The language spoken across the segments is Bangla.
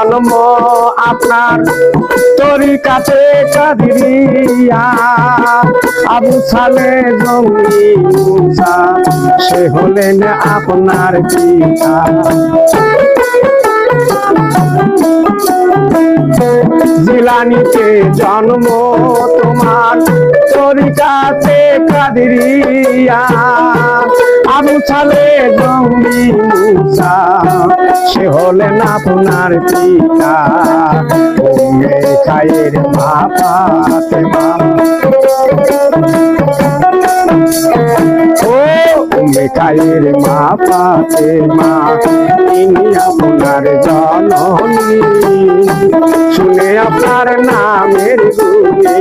জন্ম আপনার তরিকাতে কাদিরিয়া আবু সালে জঙ্গি মুসা সে হলেন আপনার পিতা জিলানিতে জন্ম তোমার তরিকাতে কাদিরিয়া আবু সালে জঙ্গি মুসা সে হলেন আপনার পিতা উম্মে খায়ের মা ফাতেমা ও উম্মে খায়ের মা ফাতেমা তিনি আপনার জননী শুনে আপনার নামের গুণে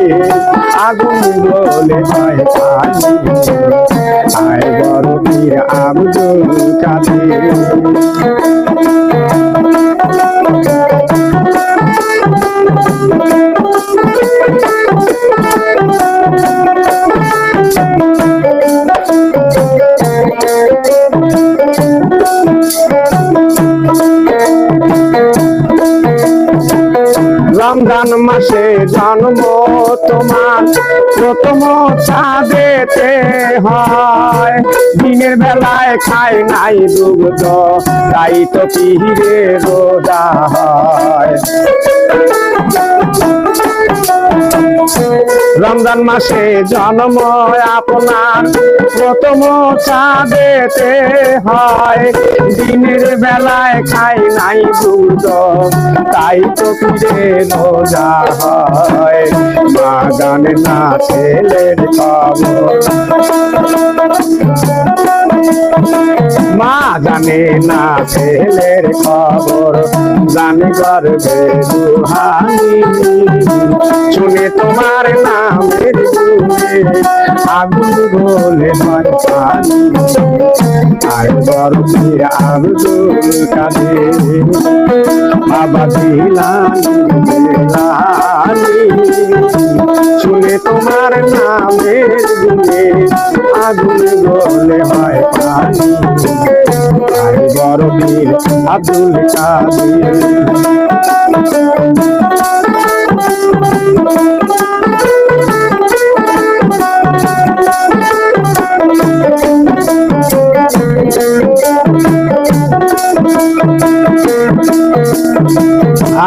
আগুন বলে হয় পানি আয় বড় পীর আব্দুল কাদের রমজান মাসে জন্ম তোমার প্রথম চাঁদেতে হয় দিনের বেলায় খায় নাই দুগ্ধ তাই তো পীরে রোজা হয় রমজান মাসে জন্ম আপনার প্রথম চাঁদেতে হয় দিনের বেলায় খাই নাই দুধ তাই তো পীরে রোজা হয় মা জানে না ছেলের খবর মা জানে না ছেলের খবর জানে গর্বে রুহানি শুনে তোমার নামের গুণে আগুন বলে হয় পানি আর বড় পীর আব্দুল কাদের বাবা জিলানী শুনে তোমার নামের গুণে আগুন বলে হয় পানি আর বড় পীর আব্দুল কাদের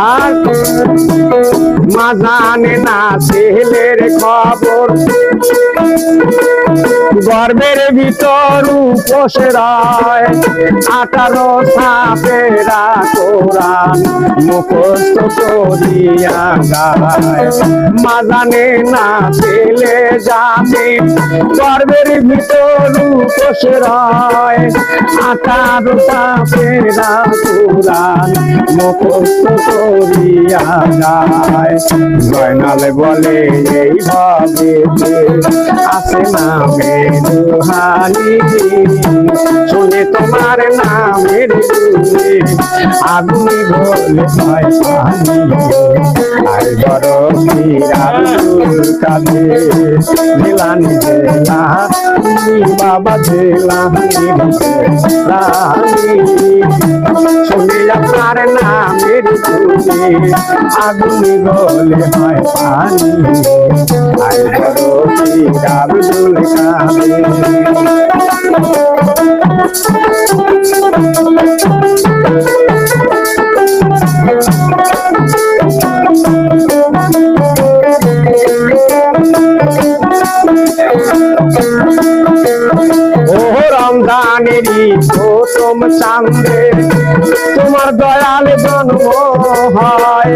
আর মা জানে না ছেলের খবর গর্বের ভিতর উপোস রয় 18 সাপেরা কোরআন মুখস্থ করিয়া গায় মা জানে না ছেলে যাবে গর্বের ভিতর উপোস রয় 18 সাপেরা কোরআন মুখস্থ করিয়া গায় জয়নাল বলে এইভাবে আসে নামের রুহানি শুনে তোমার নামের গুণে আগুন বলে হয় পানি আয় বড় পীর আব্দুল কাদের জিলানী জিলানী বাবা জিলানী শুনে আপনার নামের গুণে আগুন বলে হয় পানি আয় বড় পীর আব্দুল কাদের রমজানেরই প্রথম চাঁদে তোমার দয়াল জন্ম হয়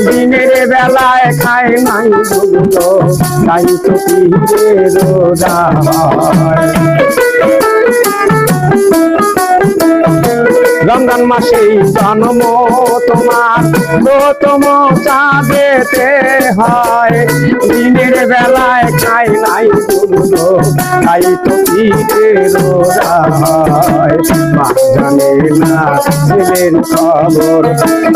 দিনের বেলায় খায় নাই দুগ্ধ তাই তো পীরে রোজা হয় রমজান মাসেই জন্ম তোমার প্রথম চাঁদেতে হয় দিনের বেলায় খাই নাই দুগ্ধ তাই তো পীরে রোজা হয় মা জানে না ছেলের খবর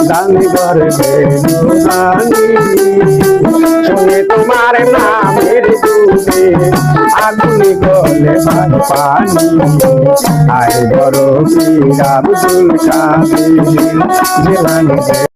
জানে গর্বে রুহানি শুনে তোমার নামের গুণে আগুন গলে হয় পানি আয় বড় পীর আব্দুল কাদের জিলানী